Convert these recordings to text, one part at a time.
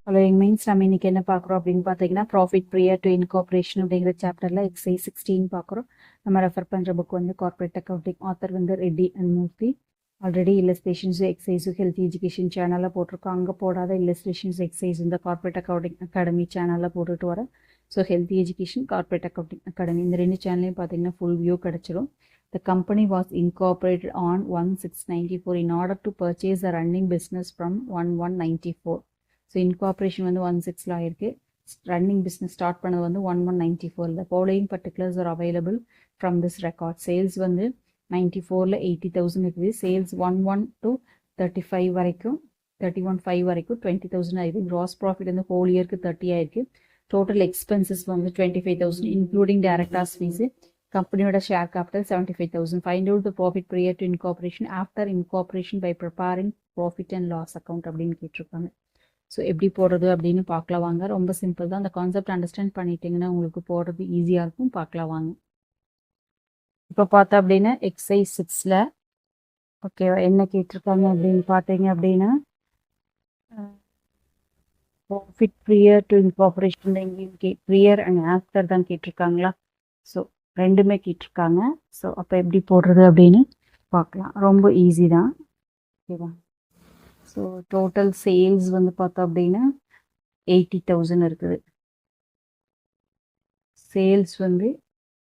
Following means நம்ம இன்னைக்கு என்ன பார்க்குறோம் அப்படின்னு பார்த்தீங்கன்னா ப்ராஃபிட் ப்ரியர் டு இன்கார்பரேஷன் அப்படிங்கிற சாப்டரில் எக்ஸைஸ் 16 பார்க்குறோம். நம்ம ரெஃபர் பண்ணுற புக் வந்து கார்பரேட் அக்கௌண்டிங், ஆத்தர் வந்து Reddy and Murthy. Already illustrations எக்ஸைஸும் ஹெல்த் எஜுகேஷன் சேனலில் போட்டிருக்கோம். அங்கே போடாத இல்லஸ்ட்ரேஷன்ஸ் எக்ஸைஸ் இந்த கார்பரேட் அக்கௌண்டிங் அகாடமி சேனலில் போட்டுட்டு வரேன். So health education, corporate accounting academy இந்த ரெண்டு சேனல்லையும் பார்த்தீங்கன்னா ஃபுல் வியூ கிடச்சிரும். The company was incorporated on 1/6/94 in order to purchase a running business from 1/1/94. So incorporation வந்து 1/6 ஆயிருக்கு. ரன்னிங் பிஸ்னஸ் ஸ்டார்ட் பண்ணது வந்து 1/1/94. The following particulars are available from this record. Sales வந்து 94ல் 80,000 இருக்குது. சேல்ஸ் 11 to 35 வரைக்கும் 31.5 வரைக்கும் 20,000 ஆயிருக்கு. கிராஸ் ப்ராஃபிட் வந்து ஹோல் இயருக்கு 30 ஆயிருக்கு. டோட்டல் எக்ஸ்பென்சஸ் வந்து 25,000 இன்க்ளூடிங் டைரக்டர்ஸ் ஃபீஸு. கம்பெனியோட share capital 75,000. Find out the profit prior to incorporation after incorporation by preparing profit and loss account அப்படின்னு கேட்டிருக்காங்க. ஸோ எப்படி போடுறது அப்படின்னு பார்க்கலாம் வாங்க. ரொம்ப சிம்பிள் தான். அந்த கான்செப்ட் அண்டர்ஸ்டாண்ட் பண்ணிட்டீங்கன்னா உங்களுக்கு போடுறது ஈஸியாக இருக்கும். பார்க்கலாம் வாங்க. இப்போ பார்த்தா அப்படின்னா எக்ஸைஸ் 6ல் ஓகேவா என்ன கேட்டிருக்காங்க அப்படின்னு பார்த்தீங்க அப்படின்னா ப்ராஃபிட் ப்ரியர் டு இன்கார்பரேஷன் எங்கேயும் ப்ரியர் அண்ட் ஆஃப்டர் தான் கேட்டிருக்காங்களா. ஸோ ரெண்டுமே கேட்டிருக்காங்க. ஸோ அப்போ எப்படி போடுறது அப்படின்னு பார்க்கலாம். ரொம்ப ஈஸி தான். ஓகேவா. ஸோ டோட்டல் சேல்ஸ் வந்து பார்த்தோம் அப்படின்னா 80,000 இருக்குது. சேல்ஸ் வந்து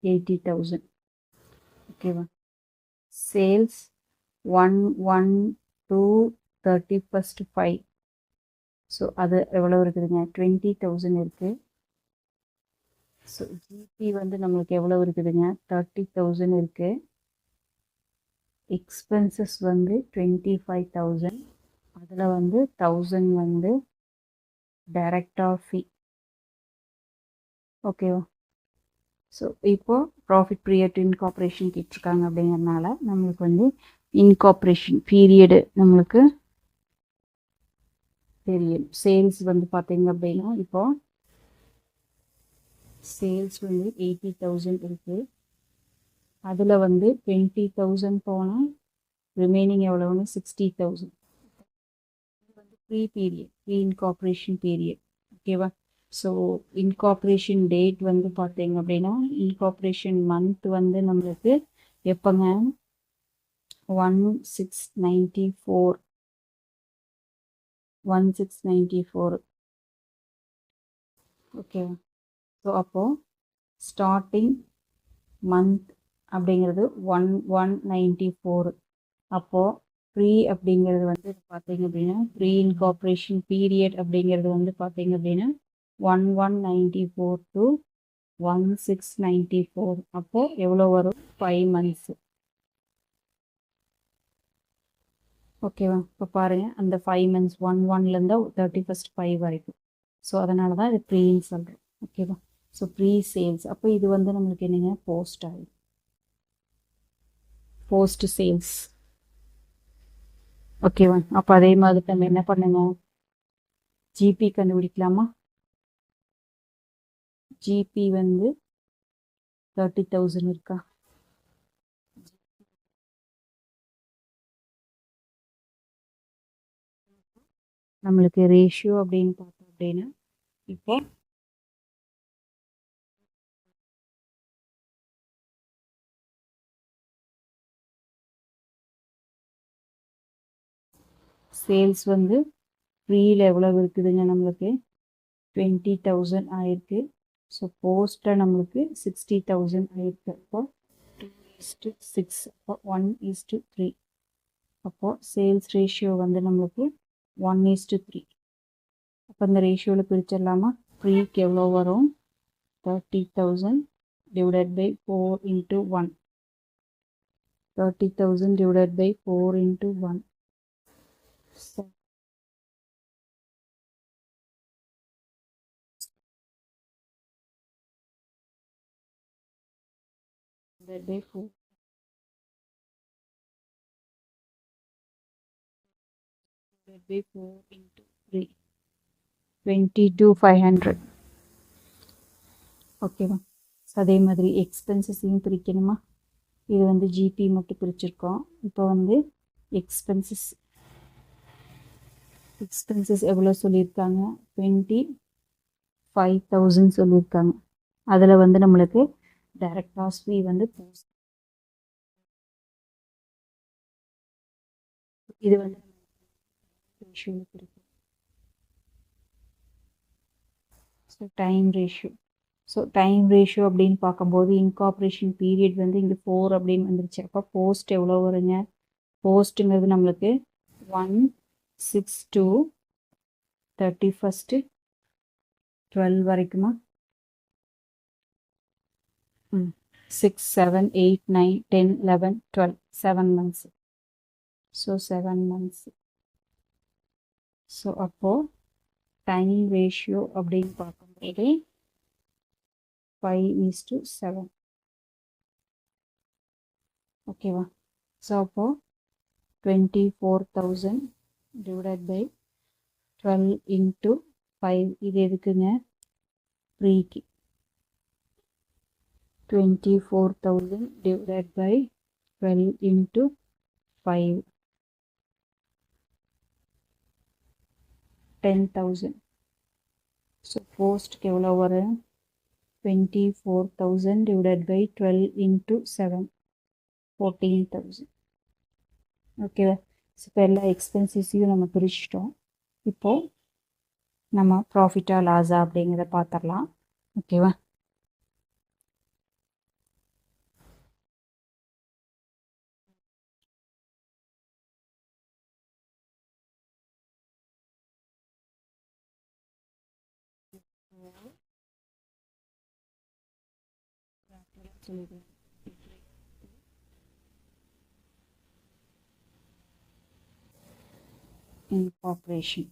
80,000. ஓகேவா. சேல்ஸ் 1/1/2/31/5. ஸோ அது எவ்வளோ இருக்குதுங்க? 20,000 இருக்குது. ஸோ ஜிபி வந்து நம்மளுக்கு எவ்வளோ இருக்குதுங்க? 30,000 இருக்குது. எக்ஸ்பென்சஸ் வந்து 25,000. அதில் வந்து 1,000 வந்து டைரக்டர் ஃபீ. ஓகேவா. ஸோ இப்போது ப்ராஃபிட் ப்ரியர் டு இன்கார்பரேஷன் கேட்டிருக்காங்க அப்படிங்கிறதுனால நம்மளுக்கு வந்து இன்கார்பரேஷன் பீரியடு நம்மளுக்கு தெரியும். சேல்ஸ் வந்து பார்த்தீங்க அப்படின்னா இப்போது சேல்ஸ் வந்து 80,000 இருக்குது. அதில் வந்து 20,000 போனால் ரிமைனிங் எவ்வளோன்னு 60,000. இது வந்து pre period, pre incorporation period. ஓகேவா. ஸோ இன்கார்பரேஷன் டேட் வந்து பார்த்தீங்க அப்படின்னா இன்கார்பரேஷன் மந்த் வந்து நம்மளுக்கு எப்போங்க? 1/6/94. 1/6/94. ஓகேவா. ஸோ அப்போது ஸ்டார்டிங் மந்த் அப்படிங்கிறது 1/1/94. அப்போது ப்ரீ அப்படிங்கிறது வந்து பார்த்தீங்க அப்படின்னா ப்ரீ இன்கார்பரேஷன் பீரியட் அப்படிங்கிறது வந்து பார்த்தீங்க அப்படின்னா 1/1/94 to 1/6/94. அப்போது எவ்வளோ வரும்? 5 months. ஓகேவா. இப்போ பாருங்கள் அந்த 5 months 1/1லேருந்து 31/5 வரைக்கும். ஸோ அதனால தான் இது ப்ரீன்னு சொல்கிறோம். ஓகேவா. So pre sales. அப்போ இது வந்து நம்மளுக்கு என்னங்க? போஸ்ட் ஆகிடும். Post sales. ஓகேவா. அப்போ அதே மாதிரி நம்ம என்ன பண்ணுங்க? ஜிபி கண்டுபிடிக்கலாமா? ஜிபி வந்து 30,000 இருக்கா? நம்மளுக்கு ரேஷியோ அப்படின்னு பார்த்தோம் அப்படின்னா இப்போ சேல்ஸ் வந்து ப்ரீயில் எவ்வளோ இருக்குதுங்க? நம்மளுக்கு 20,000 ஆயிருக்கு. ஸோ போஸ்ட்டில் நம்மளுக்கு 60,000 ஆயிருக்கு. அப்போ 2:6. அப்போ 1:3. அப்போது சேல்ஸ் ரேஷியோ வந்து நம்மளுக்கு 1:3. அப்போ இந்த ரேஷியோவில் பிரிச்சிடலாமா? ப்ரீக்கு எவ்வளோ வரும்? 30,000 divided by 4 into 1. 30,000 divided by 4 into 1. So, divided by 4. Divided by 4 into 3. 22,500. ஓகேவா. ஸோ அதே மாதிரி எக்ஸ்பென்சஸையும் பிரிக்கணுமா? இது வந்து ஜிபி மட்டும் பிரிச்சிருக்கோம். இப்போ வந்து எக்ஸ்பென்சஸ் எக்ஸ்பென்சஸ் எவ்வளோ சொல்லியிருக்காங்க, 25,000 சொல்லியிருக்காங்க. அதில் வந்து நம்மளுக்கு டைரக்ட் காஸ்ட் ஃபீ வந்து போஸ்ட், இது வந்து ரேஷியோவில் இருக்கு. ஸோ டைம் ரேஷியோ, அப்படின்னு பார்க்கும்போது இன்கார்பரேஷன் பீரியட் வந்து இங்கே 4 அப்படின்னு வந்துருச்சு. அப்போ போஸ்ட் எவ்வளோ வருங்க, போஸ்ட்டுங்கிறது நம்மளுக்கு 1/6 31 12 வரைக்குமா, 6 7 8 9 10 11 12 7 months. So 7 months. ஸோ அப்போது டைம் ரேஷியோ அப்படின்னு பார்க்கும்போது 5:7. ஓகேவா? ஸோ அப்போது 24,000 டிவைடட் பை 12 into 5. இது எதுக்குங்க, ப்ரீக்கு. 24,000 டிவைடட் பை 12 into 5, 10,000. ஸோ போஸ்ட்க்கு எவ்வளோ வரும், 24,000 divided by 12 into 7, 14,000. ஓகேவா? ஸோ இப்போ எல்லா எக்ஸ்பென்சஸையும் நம்ம பிரிச்சிட்டோம். இப்போது நம்ம ப்ராஃபிட்டா லாஸா அப்படிங்கிறத பார்த்துடலாம். ஓகேவா? இன்கார்பரேஷன்.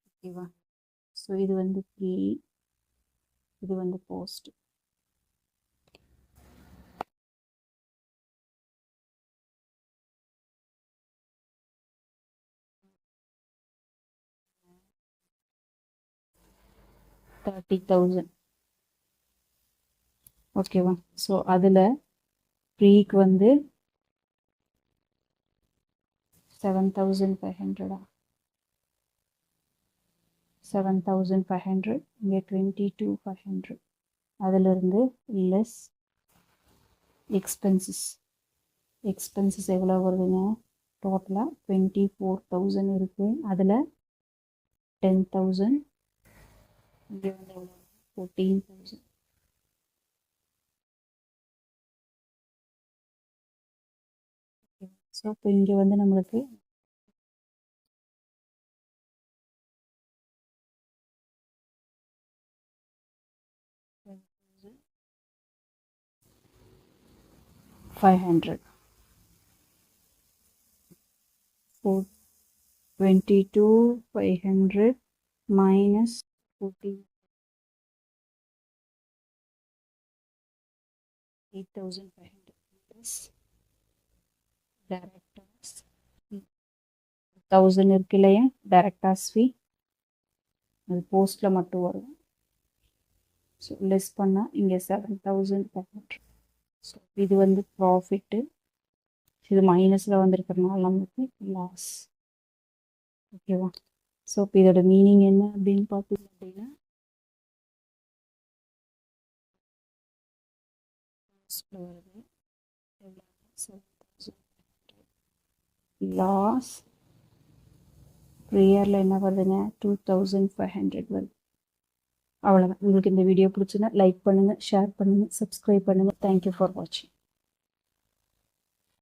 ஓகேவா? ஸோ இது வந்து ப்ரீ, இது வந்து போஸ்ட். $30,000. ஓகேவா? ஸோ அதில் ப்ரீக்கு வந்து 7,500. 7,500, இங்கே 22,500. அதிலிருந்து லெஸ் எக்ஸ்பென்சஸ் எவ்வளோ வருதுங்க, டோட்டலாக 24,000 இருக்குது. அதில் 10,000, இங்கே வந்து எவ்வளோ, 14,000. ஸோ இப்போ இங்கே வந்து நம்மளுக்கு $500. 22,500 minus 8,500 plus directors 1,000 இருக்கு இல்லையா, directors fee அது போஸ்ட்டில் மட்டும் வரும். ஸோ லெஸ் பண்ணால் இங்கே 7,500. ஸோ இது வந்து ப்ராஃபிட்டு, இது மைனஸில் வந்துருக்கிறதுனால நமக்கு லாஸ். ஓகேவா? ஸோ இப்போ இதோட மீனிங் என்ன அப்படின்னு பார்த்தீங்க அப்படின்னா, வருது லாஸ் ப்ரீயரில் என்ன வருதுங்க, 2,500 வருது. அவ்வளோதான். உங்களுக்கு இந்த வீடியோ பிடிச்சுன்னா லைக் பண்ணுங்கள், ஷேர் பண்ணுங்கள், சப்ஸ்கிரைப் பண்ணுங்கள். தேங்க்யூ ஃபார் வாட்சிங்.